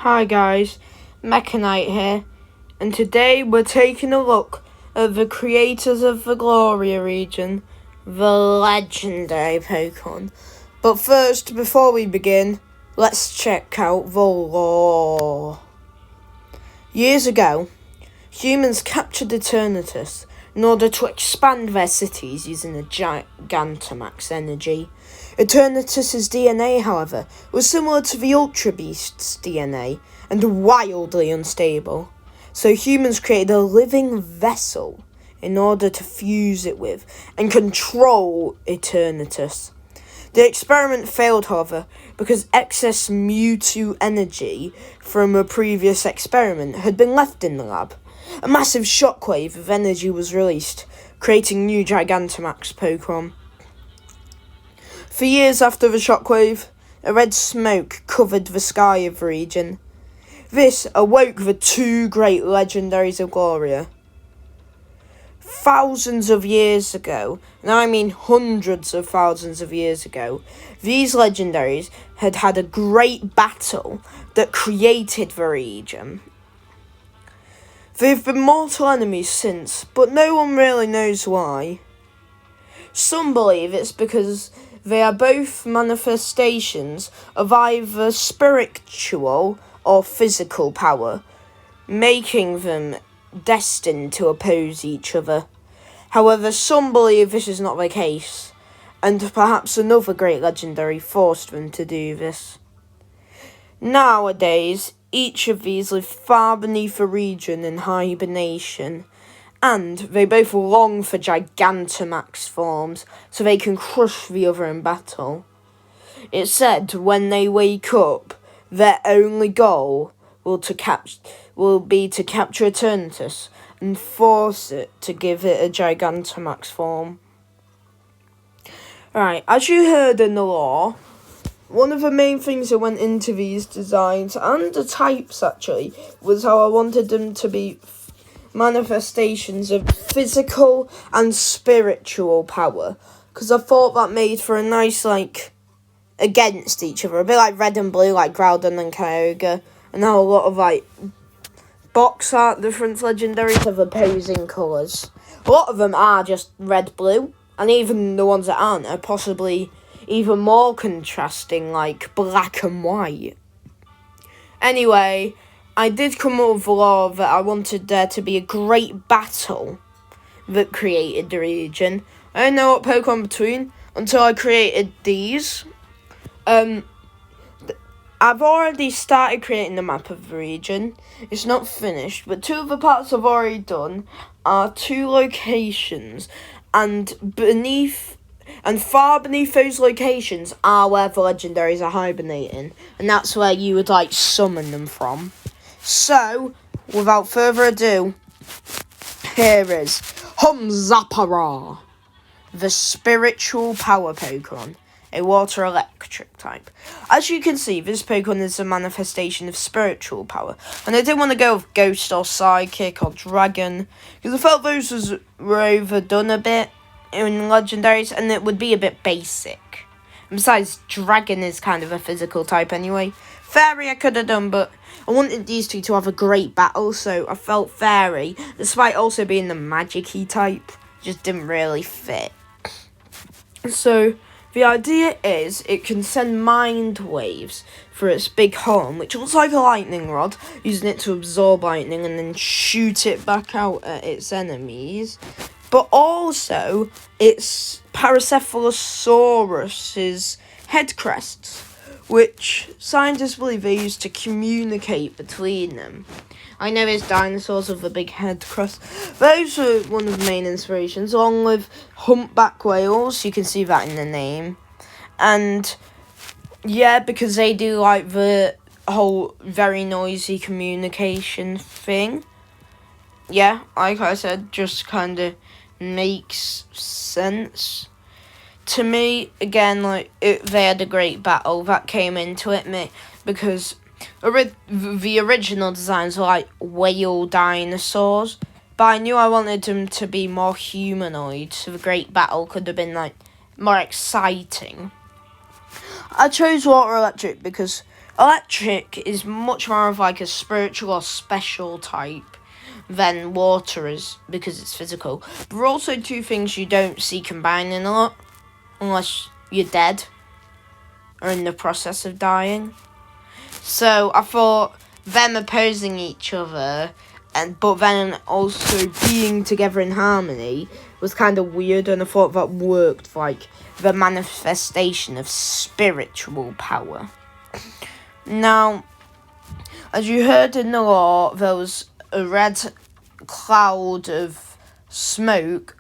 Hi guys, Mechanite here, and today we're taking a look at the creators of the Gloria region, the legendary Pokémon. But first, before we begin, let's check out the lore. Years ago, humans captured Eternatus in order to expand their cities using the Gigantamax energy. Eternatus's DNA, however, was similar to the Ultra Beast's DNA and wildly unstable, so humans created a living vessel in order to fuse it with and control Eternatus. The experiment failed, however, because excess Mewtwo energy from a previous experiment had been left in the lab. A massive shockwave of energy was released, creating new Gigantamax Pokémon. For years after the shockwave, a red smoke covered the sky of the region. This awoke the two great legendaries of Gloria. Thousands of years ago, and I mean hundreds of thousands of years ago, these legendaries had had a great battle that created the region. They've been mortal enemies since, but no one really knows why. Some believe it's because they are both manifestations of either spiritual or physical power, making them destined to oppose each other. However, some believe this is not the case, and perhaps another great legendary forced them to do this. Nowadays, each of these live far beneath the region in hibernation, and they both long for Gigantamax forms so they can crush the other in battle. It's said when they wake up, their only goal will be to capture Eternatus and force it to give it a Gigantamax form. Right, as you heard in the lore, one of the main things that went into these designs, and the types actually, was how I wanted them to be manifestations of physical and spiritual power, because I thought that made for a nice, against each other, a bit like red and blue, like Groudon and Kyogre, and how a lot of, box art different legendaries have opposing colours. A lot of them are just red-blue, and even the ones that aren't are possibly even more contrasting, like black and white. Anyway, I did come up with the law that I wanted there to be a great battle that created the region. I didn't know what Pokemon between until I created these. I've already started creating the map of the region. It's not finished, but two of the parts I've already done are two locations, and far beneath those locations are where the legendaries are hibernating, and that's where you would summon them from. So, without further ado, here is Humzapara, the spiritual power Pokemon, a water electric type. As you can see, this Pokemon is a manifestation of spiritual power, and I didn't want to go with Ghost or Psychic or Dragon, because I felt those were overdone a bit in Legendaries, and it would be a bit basic. And besides, Dragon is kind of a physical type anyway. Fairy I could have done, but I wanted these two to have a great battle, so I felt Fairy, despite also being the magic-y type, just didn't really fit. So, the idea is it can send mind waves for its big horn, which looks like a lightning rod, using it to absorb lightning and then shoot it back out at its enemies. But also, it's Paracephalosaurus's head crests, which scientists believe they use to communicate between them. I know there's dinosaurs with a big head crest. Those are one of the main inspirations, along with humpback whales. You can see that in the name. And, yeah, because they do, the whole very noisy communication thing. Yeah, like I said, just kind of makes sense to me. Again, they had a great battle that came into it, because the original designs were whale dinosaurs, but I knew I wanted them to be more humanoid, so the great battle could have been more exciting. I chose water electric because Electric is much more of like a spiritual or special type than water is, because it's physical. But also two things you don't see combining a lot, unless you're dead or in the process of dying. So I thought them opposing each other, but then also being together in harmony was kind of weird, and I thought that worked like the manifestation of spiritual power. Now, as you heard in the lore, there was a red cloud of smoke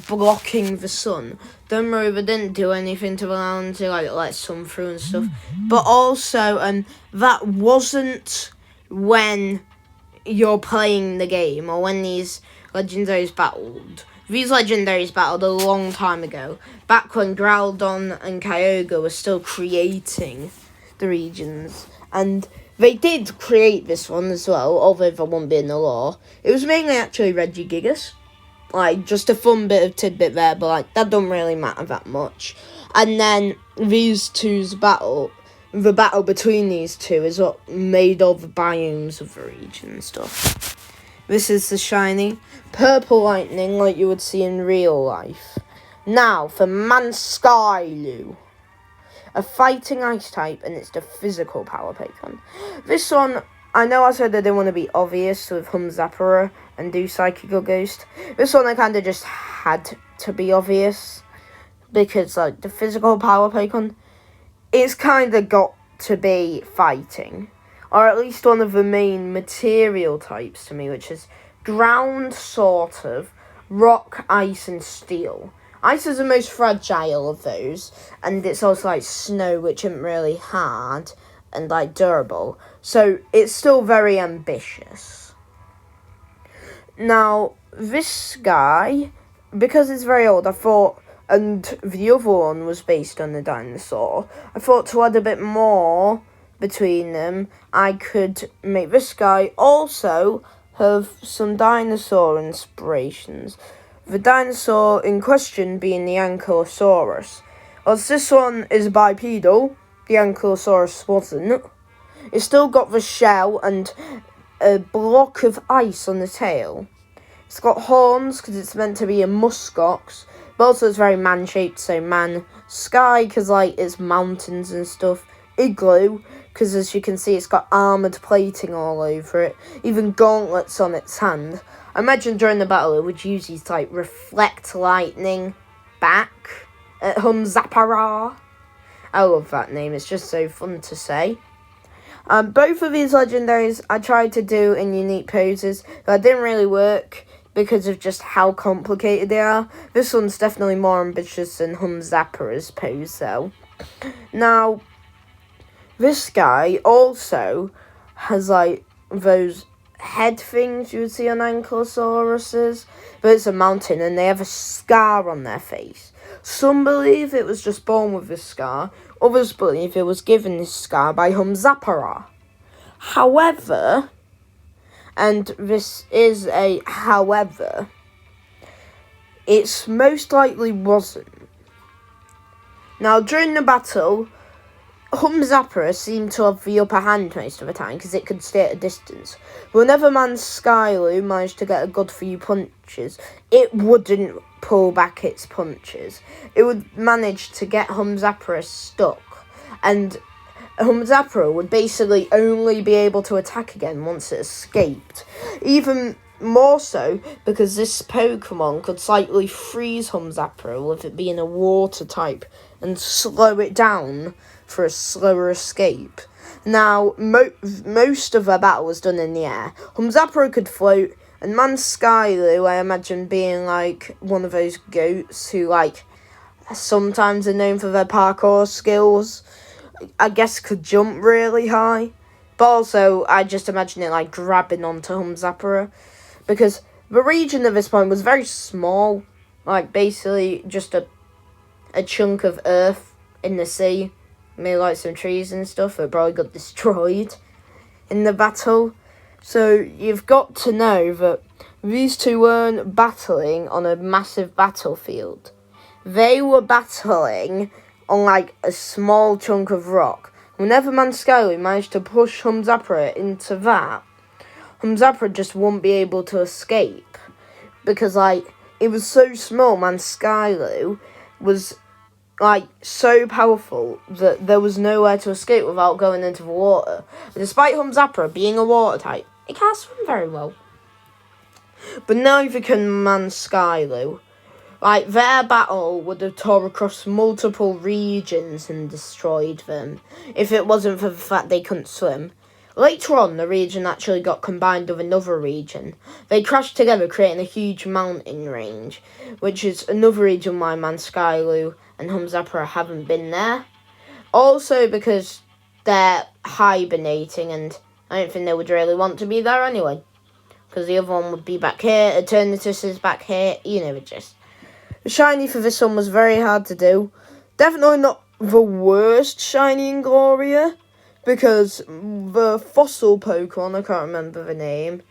blocking the sun. Don't worry, they didn't do anything to allow them to like let sun through and stuff. But also, that wasn't when you're playing the game or when these legendaries battled. These legendaries battled a long time ago, back when Groudon and Kyogre were still creating the regions, and they did create this one as well, although there won't be in the lore. It was mainly actually Regigigas, like just a fun bit of tidbit there, but like that don't really matter that much. And then these two's battle, the battle between these two is what made all the biomes of the region and stuff. This is the shiny purple lightning like you would see in real life. Now for Manskylu, a fighting ice type, and it's the physical power Pokemon. This one, I know I said I didn't want to be obvious with Humzapara and do Psychical Ghost. This one I kind of just had to be obvious, because like the physical power Pokemon, it's kind of got to be fighting, or at least one of the main material types to me, which is ground, sort of, rock, ice, and steel. Ice is the most fragile of those, and it's also like snow, which isn't really hard and like durable. So it's still very ambitious. Now, this guy, because it's very old, I thought, and the other one was based on the dinosaur, I thought to add a bit more between them, I could make this guy also have some dinosaur inspirations. The dinosaur in question being the Ankylosaurus. As this one is bipedal, the Ankylosaurus wasn't. It's still got the shell and a block of ice on the tail. It's got horns because it's meant to be a muskox, but also it's very man-shaped, so man. Sky because like it's mountains and stuff. Igloo because as you can see it's got armoured plating all over it. Even gauntlets on its hand. I imagine during the battle it would use these like reflect lightning back at Humzapara. I love that name, it's just so fun to say. Both of these legendaries I tried to do in unique poses, but it didn't really work because of just how complicated they are. This one's definitely more ambitious than Humzapara's pose though. Now, this guy also has like those head things you would see on Ankylosauruses, but it's a mountain and they have a scar on their face. Some believe it was just born with this scar, others believe it was given this scar by Humzapara. However, and this is a however, it's most likely wasn't. Now during the battle, Humzapara seemed to have the upper hand most of the time because it could stay at a distance. Whenever Manskylu managed to get a good few punches, it wouldn't pull back its punches. It would manage to get Humzapara stuck, and Humzapara would basically only be able to attack again once it escaped. Even more so because this Pokemon could slightly freeze Humzapara with it being a water type and slow it down for a slower escape. Now, most of their battle was done in the air. Humzapara could float, and Manskylu, I imagine being like one of those goats who like sometimes are known for their parkour skills, I guess could jump really high. But also, I just imagine it like grabbing onto Humzapara, because the region at this point was very small, like basically just a chunk of earth in the sea. Maybe like some trees and stuff that probably got destroyed in the battle. So you've got to know that these two weren't battling on a massive battlefield. They were battling on like a small chunk of rock. whenever Skylu managed to push Humzapra into that, Humzapra just won't be able to escape. Because, like, it was so small, Skylu was, like, so powerful that there was nowhere to escape without going into the water. And despite Humzapra being a water type, it can't swim very well. But neither can Skylu. Like, their battle would have tore across multiple regions and destroyed them if it wasn't for the fact they couldn't swim. Later on, the region actually got combined with another region. They crashed together, creating a huge mountain range, which is another reason why Skylu and Humzapra haven't been there. Also because they're hibernating, and I don't think they would really want to be there anyway. Because the other one would be back here, Eternatus is back here, you know, it just... The shiny for this one was very hard to do. Definitely not the worst shiny in Gloria, because the fossil Pokemon, I can't remember the name,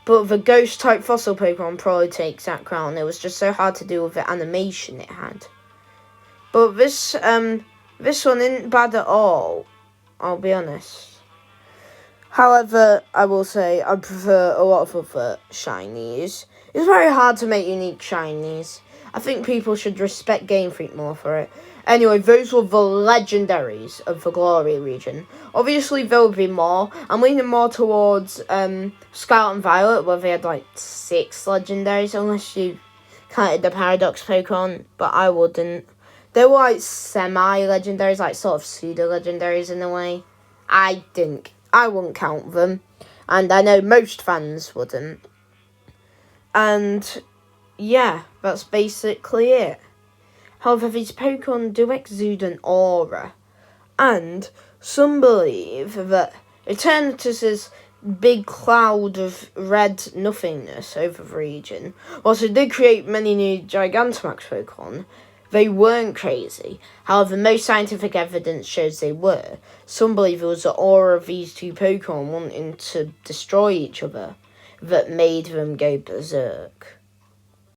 but the ghost type fossil Pokemon probably takes that crown. It was just so hard to do with the animation it had. But this one isn't bad at all, I'll be honest. However, I will say I prefer a lot of other shinies. It's very hard to make unique shinies. I think people should respect Game Freak more for it. Anyway, those were the legendaries of the Gloria region. Obviously, there will be more. I'm leaning more towards Scarlet and Violet, where they had like 6 legendaries, unless you counted the Paradox Pokemon, but I wouldn't. They were like semi-legendaries, like sort of pseudo-legendaries in a way. I wouldn't count them, and I know most fans wouldn't. And yeah, that's basically it. However, these Pokemon do exude an aura, and some believe that Eternatus's big cloud of red nothingness over the region, whilst it did create many new Gigantamax Pokemon, they weren't crazy. However, most scientific evidence shows they were. Some believe it was the aura of these two Pokemon wanting to destroy each other that made them go berserk.